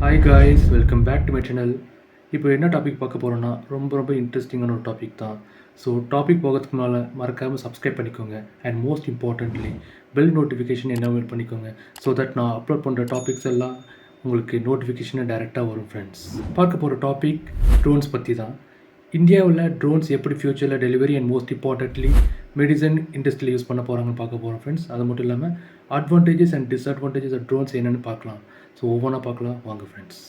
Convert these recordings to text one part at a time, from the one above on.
Hi guys, welcome back to my channel. இப்போ என்ன topic பார்க்க போகிறோன்னா ரொம்ப இன்ட்ரெஸ்டிங்கான ஒரு டாபிக் தான். ஸோ டாபிக் போகிறதுக்கு முன்னால் மறக்காமல் சப்ஸ்கிரைப் பண்ணிக்கோங்க and most importantly bell notification என்னவேல் பண்ணிக்கோங்க. ஸோ தட் நான் அப்லோட் பண்ணுற டாபிக்ஸ் எல்லாம் உங்களுக்கு நோட்டிஃபிகேஷனை டைரெக்டாக வரும். ஃப்ரெண்ட்ஸ், பார்க்க போகிற டாபிக் ட்ரோன்ஸ் பற்றி தான். இந்தியாவில் ட்ரோன்ஸ் எப்படி ஃப்யூச்சரில் delivery and most importantly medicine இண்டஸ்ட்ரியில் யூஸ் பண்ண போகிறாங்கன்னு பார்க்க போகிறோம். ஃப்ரெண்ட்ஸ், அது மட்டும் இல்லாமல் advantages and disadvantages of drones என்னென்னு பார்க்கலாம். ஸோ ஒவ்வொன்றா பார்க்கலாம் வாங்க ஃப்ரெண்ட்ஸ்.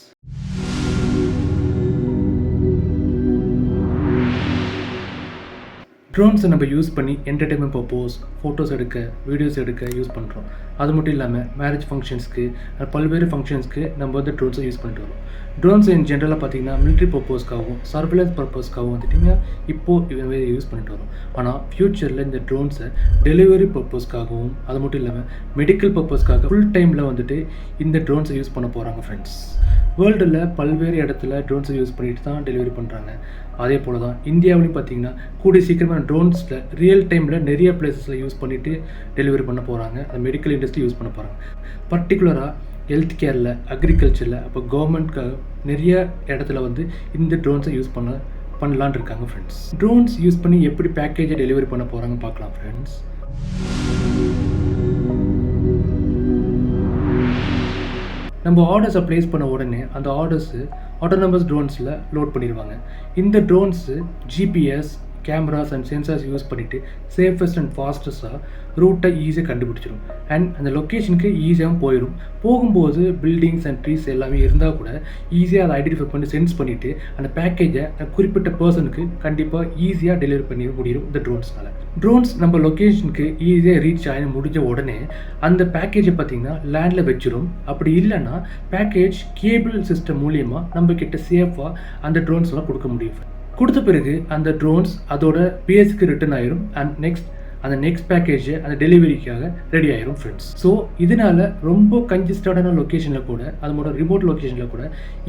ட்ரோன்ஸை நம்ம யூஸ் பண்ணி என்டர்டெயின்மெண்ட் பர்பஸ், ஃபோட்டோஸ் எடுக்க, வீடியோஸ் எடுக்க யூஸ் பண்ணுறோம். அது மட்டும் இல்லாமல் மேரேஜ் ஃபங்க்ஷன்ஸ்க்கு, பல்வேறு ஃபங்க்ஷன்ஸ்க்கு நம்ம ட்ரோன்ஸை யூஸ் பண்ணிட்டு வரோம். ட்ரோன்ஸ் இன் ஜென்ரலாக பார்த்தீங்கன்னா மிலிட்ரி பர்பஸ்க்காகவும் சர்வேலன்ஸ் பர்பஸ்க்காகவும் வந்துட்டிங்கன்னா இப்போது யூஸ் பண்ணிட்டு வரோம். ஆனால் ஃப்யூச்சரில் இந்த ட்ரோன்ஸை டெலிவரி பர்பஸ்க்காகவும் அது மட்டும் இல்லாமல் மெடிக்கல் பர்பஸ்க்காக ஃபுல் டைமில் இந்த ட்ரோன்ஸை யூஸ் பண்ண போகிறாங்க. ஃப்ரெண்ட்ஸ், வேர்ல்டில் பல்வேறு இடத்துல ட்ரோன்ஸை யூஸ் பண்ணிட்டு தான் டெலிவரி பண்ணுறாங்க. அதே போல் தான் இந்தியாவிலையும் பார்த்தீங்கன்னா கூடிய சீக்கிரமாக ட்ரோன்ஸில் ரியல் டைமில் நிறைய பிளேசஸில் யூஸ் பண்ணிவிட்டு டெலிவரி பண்ண போகிறாங்க. அது மெடிக்கல் இண்டஸ்ட்ரி யூஸ் பண்ண போகிறாங்க. பர்டிகுலராக ஹெல்த் கேரில், அக்ரிகல்ச்சரில், அப்போ கவர்மெண்ட்காக நிறைய இடத்துல இந்த ட்ரோன்ஸை யூஸ் பண்ணலான் இருக்காங்க. ஃப்ரெண்ட்ஸ், ட்ரோன்ஸ் யூஸ் பண்ணி எப்படி பேக்கேஜை டெலிவரி பண்ண போகிறாங்க பார்க்கலாம். ஃப்ரெண்ட்ஸ், நம்ம ஆர்டர்ஸை ப்ளேஸ் பண்ண உடனே அந்த ஆர்டர்ஸு ஆட்டோனமஸ் ட்ரோன்ஸில் லோட் பண்ணிடுவாங்க. இந்த drones GPS, cameras and sensors use பண்ணிவிட்டு சேஃபஸ்ட் அண்ட் ஃபாஸ்டஸ்ட்டாக ரூட்டை ஈஸியாக கண்டுபிடிச்சிடும். அண்ட் அந்த லொக்கேஷனுக்கு ஈஸியாகவும் போகும்போது பில்டிங்ஸ் அண்ட் ட்ரீஸ் எல்லாமே இருந்தால் கூட ஈஸியாக அதை ஐடென்டிஃபை பண்ணி சென்ஸ் பண்ணிவிட்டு அந்த பேக்கேஜை குறிப்பிட்ட பர்சனுக்கு கண்டிப்பாக ஈஸியாக டெலிவரி பண்ணி முடியும் இந்த ட்ரோன்ஸ்னால். ட்ரோன்ஸ் நம்ம லொக்கேஷனுக்கு ஈஸியாக ரீச் ஆகி முடிஞ்ச உடனே அந்த பேக்கேஜை பார்த்திங்கன்னா லேண்டில் வச்சிடும். அப்படி இல்லைன்னா பேக்கேஜ் கேபிள் சிஸ்டம் மூலியமாக நம்ம கிட்ட சேஃபாக அந்த ட்ரோன்ஸ்லாம் கொடுக்க முடியும். கொடுத்த பிறகு அந்த ட்ரோன்ஸ் அதோட பேஸுக்கு ரிட்டர்ன் ஆயிரும் அண்ட் அந்த நெக்ஸ்ட் பேக்கேஜை அந்த டெலிவரிக்காக ரெடி ஆயிரும். ஃப்ரெண்ட்ஸ், ஸோ இதனால் ரொம்ப கன்ஜஸ்டடான லொக்கேஷனில் கூட, அது மட்டும் ரிமோட் லொக்கேஷனில் கூட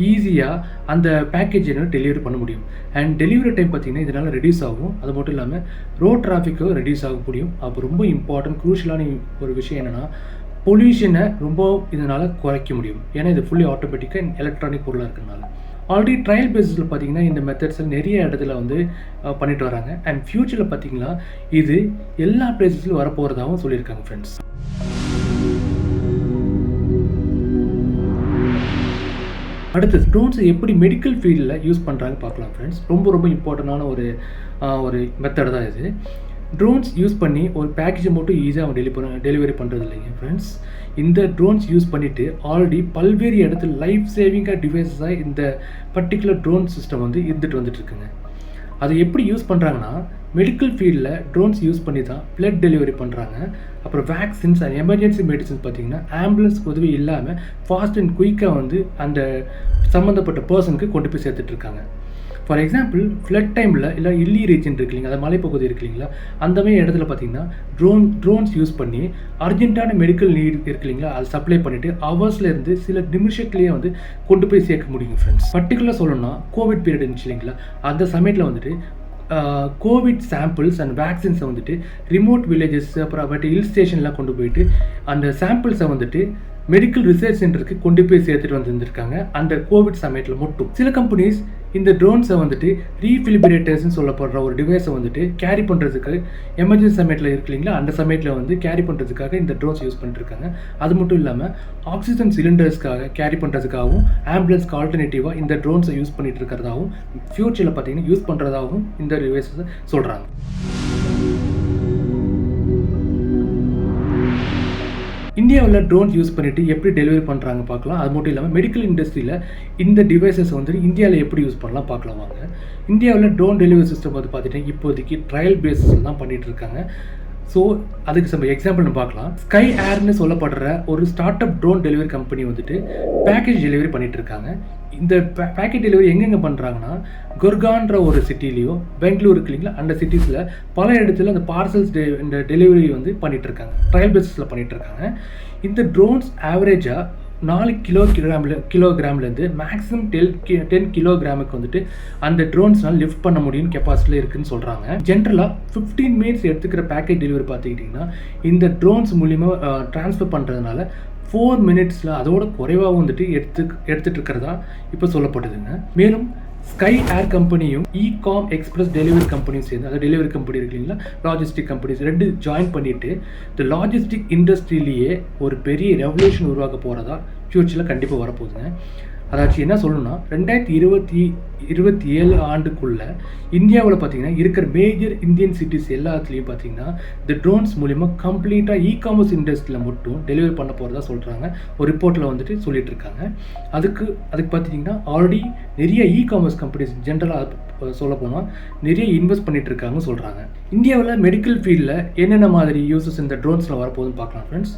ஈஸியாக அந்த பேக்கேஜை டெலிவரி பண்ண முடியும். அண்ட் டெலிவரி டைம் பார்த்திங்கன்னா இதனால் ரெடியூஸ் ஆகும். அது மட்டும் இல்லாமல் ரோட் டிராஃபிக்கும் ரெடியூஸ் ஆக முடியும். அப்போ ரொம்ப இம்பார்ட்டன்ட் க்ரூஷியலான ஒரு விஷயம் என்னென்னா பொல்யூஷனை ரொம்ப இதனால் குறைக்க முடியும். ஏன்னா இது ஃபுல்லி ஆட்டோமேட்டிக்காக எலக்ட்ரானிக் பொருளாக இருக்கிறதுனால. ஆல்ரெடி ட்ரையல் பேஸில் பார்த்தீங்கன்னா இந்த மெத்தட்ஸில் நிறைய இடத்துல பண்ணிட்டு வராங்க. அண்ட் ஃப்யூச்சரில் பார்த்தீங்கன்னா இது எல்லா பிளேசஸ்லையும் வரப்போகிறதாகவும் சொல்லியிருக்காங்க. ஃப்ரெண்ட்ஸ், அடுத்து ட்ரோன்ஸை எப்படி மெடிக்கல் ஃபீல்டில் யூஸ் பண்ணுறாங்க பார்க்கலாம். ஃப்ரெண்ட்ஸ், ரொம்ப இம்பார்ட்டண்டான ஒரு மெத்தட் தான் இது. ட்ரோன்ஸ் யூஸ் பண்ணி ஒரு பேக்கேஜை மட்டும் ஈஸியாக அவங்க டெலிவரி பண்ணுறது இல்லைங்க. ஃப்ரெண்ட்ஸ், இந்த ட்ரோன்ஸ் யூஸ் பண்ணிவிட்டு ஆல்ரெடி பல்வேறு இடத்துல லைஃப் சேவிங்காக டிவைஸஸாக இந்த பர்டிகுலர் ட்ரோன் சிஸ்டம் வந்துட்டுருக்குங்க. அதை எப்படி யூஸ் பண்ணுறாங்கன்னா மெடிக்கல் ஃபீல்டில் ட்ரோன்ஸ் யூஸ் பண்ணி தான் பிளட் டெலிவரி பண்ணுறாங்க. அப்புறம் வேக்சின்ஸ் அண்ட் எமர்ஜென்சி மெடிசன்ஸ் பார்த்திங்கன்னா ஆம்புலன்ஸ் உதவி இல்லாமல் ஃபாஸ்ட் அண்ட் குயிக்காக அந்த சம்மந்தப்பட்ட பர்சனுக்கு கொண்டு போய் சேர்த்துட்ருக்காங்க. ஃபார் எக்ஸாம்பிள், ஃப்ளட் டைமில் இல்லை இல்லி ரீஜன் இருக்கு இல்லைங்களா, அது மலைப்பகுதி இருக்கு இல்லைங்களா, அந்த மாதிரி இடத்துல பார்த்தீங்கன்னா ட்ரோன்ஸ் யூஸ் பண்ணி அர்ஜென்ட்டான மெடிக்கல் நீட் இருக்கு இல்லைங்களா, அது சப்ளை பண்ணிவிட்டு ஹவர்ஸ்லேருந்து சில நிமிஷத்துலேயே கொண்டு போய் சேர்க்க முடியும். ஃப்ரெண்ட்ஸ், பர்டிகுலராக சொல்லணும்னா கோவிட் பீரியட் இருந்துச்சு இல்லைங்களா, அந்த சமயத்தில் கோவிட் சாம்பிள்ஸ் அண்ட் வேக்சின்ஸை ரிமோட் வில்லேஜஸ் அப்புறம் ஹில் ஸ்டேஷன்லாம் கொண்டு போயிட்டு அந்த சாம்பிள்ஸை மெடிக்கல் ரிசர்ச் சென்டருக்கு கொண்டு போய் சேர்த்துட்டு வந்துருக்காங்க. அந்த கோவிட் சமயத்தில் மட்டும் சில கம்பெனிஸ் இந்த ட்ரோன்ஸை ரீஃபிலிபிரேட்டர்ஸ்ன்னு சொல்லப்படுற ஒரு டிவைஸை கேரி பண்ணுறதுக்கு எமர்ஜென்சி சமயத்தில் இருக்கு இல்லைங்களா, அந்த சமயத்தில் கேரி பண்ணுறதுக்காக இந்த ட்ரோன்ஸ் யூஸ் பண்ணிட்டுருக்காங்க. அது மட்டும் இல்லாமல் ஆக்சிஜன் சிலிண்டர்ஸ்க்காக கேரி பண்ணுறதுக்காகவும் ஆம்புலன்ஸ்க்கு ஆல்டர்னேட்டிவாக இந்த ட்ரோன்ஸை யூஸ் பண்ணிட்டு இருக்கிறதாகவும் ஃப்யூச்சரில் பார்த்தீங்கன்னா யூஸ் பண்ணுறதாகவும் இந்த டிவைஸை சொல்கிறாங்க. இந்தியாவில் ட்ரோன்ஸ் யூஸ் பண்ணிவிட்டு எப்படி டெலிவரி பண்ணுறாங்க பார்க்கலாம். அது மட்டும் இல்லாமல் மெடிக்கல் இண்டஸ்ட்ரியில் இந்த டிவைசஸ் இந்தியாவில் எப்படி யூஸ் பண்ணலாம் பார்க்கலாம் வாங்க. இந்தியாவில் ட்ரோன் டெலிவரி சிஸ்டம் பார்த்துட்டிங்கன்னா இப்போதைக்கு ட்ரையல் பேஸில் தான் பண்ணிகிட்டு இருக்காங்க. ஸோ அதுக்கு நம்ம எக்ஸாம்பிள் பார்க்கலாம். ஸ்கை ஏர்னு சொல்லப்படுற ஒரு start up drone delivery company package delivery பண்ணிட்டு இருக்காங்க. இந்த பேக்கேஜ் டெலிவரி எங்கெங்கே பண்ணுறாங்கன்னா குர்கான்ற ஒரு சிட்டிலையோ, பெங்களூர் இருக்கு இல்லைங்களா, அந்த சிட்டிஸில் பல இடத்துல அந்த பார்சல்ஸ் இந்த டெலிவரி பண்ணிட்டு இருக்காங்க. ட்ரையல் பேஸில் பண்ணிட்டு இருக்காங்க. இந்த ட்ரோன்ஸ் ஆவரேஜாக 4 கிலோகிராம்லேருந்து மேக்ஸிமம் 10 கிலோகிராமுக்கு அந்த ட்ரோன்ஸ்னால் லிஃப்ட் பண்ண முடியும் கெப்பாசிட்டியில் இருக்குதுன்னு சொல்கிறாங்க. ஜென்ரலாக 15 மினிட்ஸ் எடுத்துக்கிற பேக்கேஜ் டெலிவரி பார்த்துக்கிட்டிங்கன்னா இந்த ட்ரோன்ஸ் மூலிமா ட்ரான்ஸ்ஃபர் பண்ணுறதுனால 4 மினிட்ஸில் அதோட குறைவாக வந்துட்டு எடுத்துகிட்டு இருக்கிறதா இப்போ சொல்லப்படுதுங்க. மேலும் ஸ்கை ஏர் கம்பெனியும் இகாம் எக்ஸ்பிரஸ் டெலிவரி கம்பெனியும் சேர்ந்து, அதாவது டெலிவரி கம்பெனி இருக்கு இல்லைங்களா, லாஜிஸ்டிக் கம்பெனிஸ் 2 ஜாயின் பண்ணிவிட்டு இந்த லாஜிஸ்டிக் இண்டஸ்ட்ரியிலேயே ஒரு பெரிய ரெவல்யூஷன் உருவாக்க போகிறதா ஃப்யூச்சரில் கண்டிப்பாக வரப்போகுதுங்க. அதாச்சும் என்ன சொல்லணும்னா 2027 ஆண்டுக்குள்ளே இந்தியாவில் பார்த்தீங்கன்னா இருக்கிற மேஜர் இந்தியன் சிட்டிஸ் எல்லாத்துலேயும் பார்த்தீங்கன்னா இந்த ட்ரோன்ஸ் மூலிமா கம்ப்ளீட்டாக இகாமர்ஸ் இண்டஸ்ட்ரியில் மட்டும் டெலிவரி பண்ண போகிறதா சொல்கிறாங்க. ஒரு ரிப்போர்ட்டில் வந்துட்டு சொல்லிட்டு இருக்காங்க. அதுக்கு பார்த்தீங்கன்னா ஆல்ரெடி நிறைய இகாமர்ஸ் கம்பெனிஸ் ஜென்ரலாக சொல்ல போனால் நிறைய இன்வெஸ்ட் பண்ணிட்டு இருக்காங்கன்னு சொல்கிறாங்க. இந்தியாவில் மெடிக்கல் ஃபீல்டில் என்னென்ன மாதிரி யூசஸ் இந்த ட்ரோன்ஸில் வரப்போகுதுன்னு பார்க்கலாம் ஃப்ரெண்ட்ஸ்.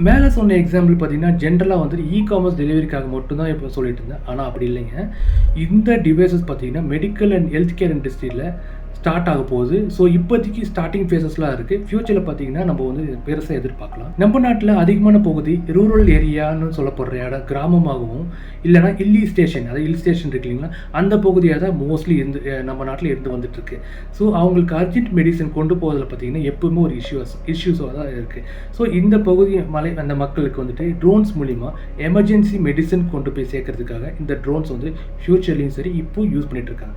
மேலே சொன்ன எக்ஸாம்பிள் பார்த்தீங்கன்னா ஜென்ரலாக வந்துட்டு இகாமர்ஸ் டெலிவரிக்காக மட்டும்தான் இப்போ சொல்லிட்டு இருந்தேன். ஆனால் அப்படி இல்லைங்க. இந்த டிவைசஸ் பார்த்தீங்கன்னா மெடிக்கல் அண்ட் ஹெல்த் கேர் இண்டஸ்ட்ரியில் ஸ்டார்ட் ஆக போகுது. ஸோ இப்போதைக்கு ஸ்டார்டிங் ஃபேஸஸ்லாம் இருக்குது. ஃபியூச்சரில் பார்த்தீங்கன்னா நம்ம வந்து பெருசாக எதிர்பார்க்கலாம். நம்ம நாட்டில் அதிகமான பகுதி ரூரல் ஏரியான்னு சொல்லப்படுற இடம் கிராமமாகவும் இல்லைனா ஹில்லி ஸ்டேஷன், அதாவது ஹில் ஸ்டேஷன் இருக்கு இல்லைங்களா, அந்த பகுதியாக தான் மோஸ்ட்லி நம்ம நாட்டில் இருந்து வந்துட்டுருக்கு. ஸோ அவங்களுக்கு அர்ஜென்ட் மெடிசன் கொண்டு போவதில் பார்த்தீங்கன்னா எப்பவுமே ஒரு இஷ்யூஸாக தான் இருக்குது. ஸோ இந்த பகுதி அந்த மக்களுக்கு வந்துட்டு ட்ரோன்ஸ் மூலிமா எமர்ஜென்சி மெடிசன் கொண்டு போய் சேர்க்கறதுக்காக இந்த ட்ரோன்ஸ் வந்து ஃபியூச்சர்லேயும் சரி இப்போ யூஸ் பண்ணிகிட்டு இருக்காங்க.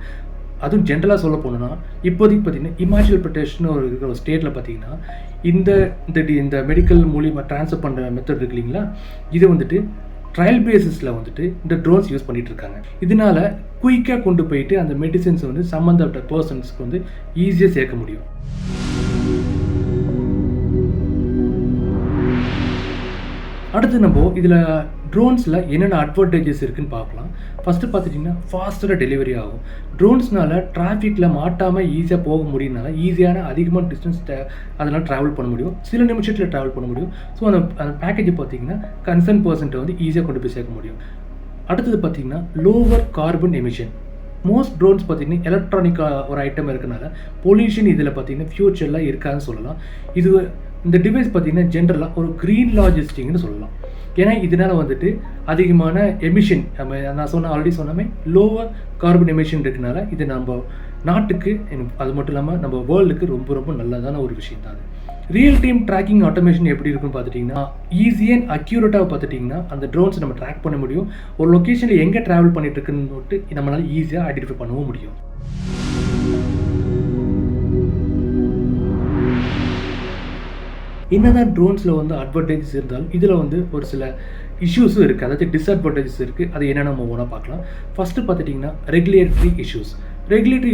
அதுவும் ஜென்ரலாக சொல்ல போனோன்னா இப்போதைக்கு பார்த்தீங்கன்னா இமாச்சல் பிரதேஷ்னு ஒரு ஸ்டேட்டில் பார்த்தீங்கன்னா இந்த மெடிக்கல் மூலிமா ட்ரான்ஸ்ஃபர் பண்ணுற மெத்தட் இருக்கு இல்லைங்களா, இது வந்துட்டு ட்ரையல் பேசிஸில் வந்துட்டு இந்த ட்ரோன்ஸ் யூஸ் பண்ணிகிட்டு இருக்காங்க. இதனால குயிக்காக கொண்டு போயிட்டு அந்த மெடிசன்ஸ் வந்து சம்மந்தப்பட்ட பர்சன்ஸ்க்கு வந்து ஈஸியாக சேர்க்க முடியும். அடுத்து நம்ம இதில் ட்ரோன்ஸில் என்னென்ன அட்வான்டேஜஸ் இருக்குதுன்னு பார்க்கலாம். ஃபஸ்ட்டு பார்த்துட்டிங்கன்னா ஃபாஸ்டராக டெலிவரி ஆகும். ட்ரோன்ஸ்னால் டிராஃபிக்கில் மாட்டாமல் ஈஸியாக போக முடியும்னால ஈஸியான அதிகமான டிஸ்டன்ஸ் அதனால் ட்ராவல் பண்ண முடியும். சில நிமிஷத்தில் ட்ராவல் பண்ண முடியும். ஸோ அந்த பேக்கேஜை பார்த்திங்கன்னா கன்சர்ன் பர்சன்ட்டை வந்து ஈஸியாக கொண்டு போய் சேர்க்க முடியும். அடுத்தது பார்த்திங்கன்னா lower carbon emission. Most drones பார்த்திங்கன்னா எலக்ட்ரானிக்காக ஒரு ஐட்டம் இருக்கனால பொல்யூஷன் இதில் பார்த்திங்கன்னா ஃப்யூச்சரில் இருக்காதுன்னு சொல்லலாம். இந்த டிவைஸ் பார்த்திங்கன்னா ஜென்ரலாக ஒரு க்ரீன் லாஜிஸ்டிக்னு சொல்லலாம். ஏன்னா இதனால் வந்துட்டு அதிகமான எமிஷன், நான் ஆல்ரெடி சொன்னமே லோவர் கார்பன் எமிஷன் இருக்கனால இது நம்ம நாட்டுக்கு, அது மட்டும் இல்லாமல் நம்ம வேர்ல்டுக்கு ரொம்ப ரொம்ப நல்லதான ஒரு விஷயம் தான். ரியல் டைம் ட்ராக்கிங் ஆட்டோமேஷன் எப்படி இருக்குன்னு பார்த்துட்டிங்கன்னா ஈஸி அண்ட் அக்யூரேட்டாக பார்த்துட்டிங்கன்னா அந்த ட்ரோன்ஸ் நம்ம ட்ராக் பண்ண முடியும். ஒரு லொக்கேஷனில் எங்கே ட்ராவல் பண்ணிட்டு இருக்குன்னு நம்மளால் ஈஸியாக ஐடென்டிஃபை பண்ணவும் முடியும். என்னதான் ட்ரோன்ஸில் வந்து அட்வான்டேஜஸ் இருந்தாலும் இதில் வந்து ஒரு சில இஷ்யூஸும் இருக்குது, அதாவது டிஸ்அட்வான்டேஜஸ் இருக்குது. அது என்னென்ன நம்ம ஒன்றா பார்க்கலாம். ஃபஸ்ட்டு பார்த்துட்டிங்கன்னா ரெகுலேட்டரி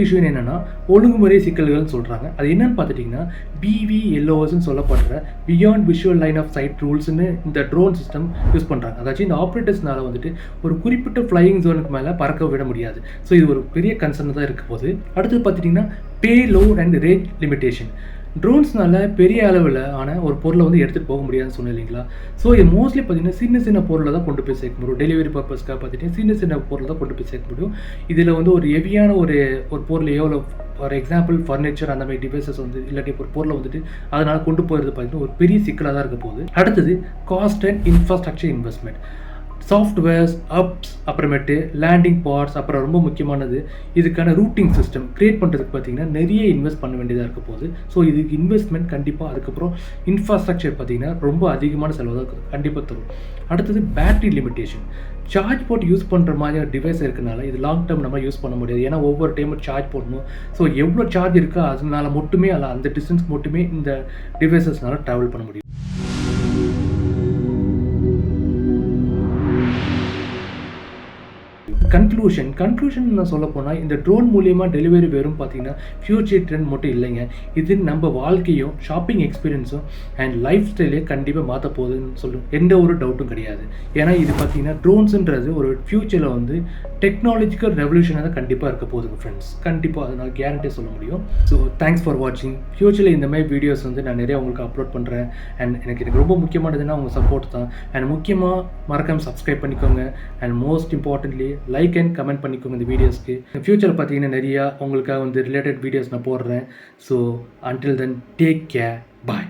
இஷ்யூ என்னென்னா ஒழுங்குமுறை சிக்கல்கள்னு சொல்கிறாங்க. அது என்னென்னு பார்த்துட்டிங்கன்னா BVLOSன்னு சொல்லப்படுற beyond visual line of sight ரூல்ஸ்னு இந்த ட்ரோன் சிஸ்டம் யூஸ் பண்ணுறாங்க. அதாச்சும் இந்த ஆப்ரேட்டர்ஸ்னால வந்துட்டு ஒரு குறிப்பிட்ட ஃப்ளையிங் ஜோனுக்கு மேலே பறக்க விட முடியாது. ஸோ இது ஒரு பெரிய கன்சர்ன் தான் இருக்க போகுது. அடுத்தது பார்த்துட்டிங்கன்னா பே லோட் அண்ட் ரேஞ்ச் லிமிட்டேஷன். ட்ரோன்ஸ்னால பெரிய அளவில் ஒரு பொருளை வந்து எடுத்துகிட்டு போக முடியாதுன்னு சொன்னேன் இல்லைங்களா. ஸோ இது மோஸ்ட்லி பார்த்திங்கன்னா சின்ன பொருளை தான் கொண்டு போய் சேர்க்க முடியும். டெலிவரி பர்பஸ்க்காக பார்த்துட்டிங்கன்னா சின்ன பொருளை தான் கொண்டு போய் சேர்க்க முடியும். இதில் வந்து ஒரு ஹெவியான ஒரு பொருள் எவ்வளோ, ஃபார் எக்ஸாம்பிள் ஃபர்னிச்சர் அந்த மாதிரி டிவைசஸ் வந்து இல்லாட்டி ஒரு பொருளை வந்துட்டு அதனால் கொண்டு போகிறது பார்த்திங்கன்னா ஒரு பெரிய சிக்கலாக தான் இருக்க போகுது. அடுத்தது cost and infrastructure investment. Softwares, ups, அப்புறமேட்டு லேண்டிங் பார்ட்ஸ், அப்புறம் ரொம்ப முக்கியமானது இதுக்கான ரூட்டிங் சிஸ்டம் க்ரியேட் பண்ணுறதுக்கு பார்த்திங்கன்னா நிறைய இன்வெஸ்ட் பண்ண வேண்டியதாக இருக்க போகுது. ஸோ இதுக்கு இன்வெஸ்ட்மெண்ட் கண்டிப்பாக, அதுக்கப்புறம் இன்ஃப்ராஸ்ட்ரக்சர் பார்த்திங்கன்னா ரொம்ப அதிகமான செலவு தான் கண்டிப்பாக தரும். அடுத்தது பேட்டரி லிமிட்டேஷன். சார்ஜ் போட்டு யூஸ் பண்ணுற மாதிரி ஒரு டிவைஸ் இருக்கனால இது லாங் டேர்ம் நம்ம யூஸ் பண்ண முடியாது. ஏன்னா ஒவ்வொரு டைமும் சார்ஜ் போடணும். ஸோ எவ்வளோ சார்ஜ் இருக்கோ அதனால மட்டுமே அந்த டிஸ்டன்ஸ்க்கு மட்டுமே இந்த டிவைசஸ்னால ட்ராவல் பண்ண முடியும். கன்க்ளூஷன் நான் சொல்ல போனால் இந்த ட்ரோன் மூலியமாக டெலிவரி வெறும் பார்த்தீங்கன்னா ஃபியூச்சர் ட்ரெண்ட் மட்டும் இல்லைங்க. இது நம்ம வாழ்க்கையும் ஷாப்பிங் எக்ஸ்பீரியன்ஸும் அண்ட் லைஃப் ஸ்டைலே கண்டிப்பாக மாற்ற போகுதுன்னு சொல்லும் எந்த ஒரு டவுட்டும் கிடையாது. ஏன்னா இது பார்த்தீங்கன்னா ட்ரோன்ஸுன்றது ஒரு ஃபியூச்சரில் வந்து டெக்னாலஜிக்கல் ரெவல்யூஷனாக தான் கண்டிப்பாக இருக்க போகுதுங்க ஃப்ரெண்ட்ஸ். கண்டிப்பாக அதை நான் கேரண்டியாக சொல்ல முடியும். ஸோ தேங்க்ஸ் ஃபார் வாட்சிங். ஃபியூச்சரில் இந்த மாதிரி வீடியோஸ் வந்து நான் நிறைய உங்களுக்கு அப்லோட் பண்ணுறேன். அண்ட் எனக்கு ரொம்ப முக்கியமானதுன்னா உங்கள் சப்போர்ட் தான். அண்ட் முக்கியமாக மறக்காமல் சப்ஸ்கிரைப் பண்ணிக்கோங்க. And most importantly like and comment பண்ணிக்கோங்க இந்த வீடியோஸ்க்கு. ஃபியூச்சரில் பார்த்தீங்கன்னா நிறையா உங்களுக்காக வந்து ரிலேட்டட் வீடியோஸ் நான் போடுறேன். So until then take care, பாய்.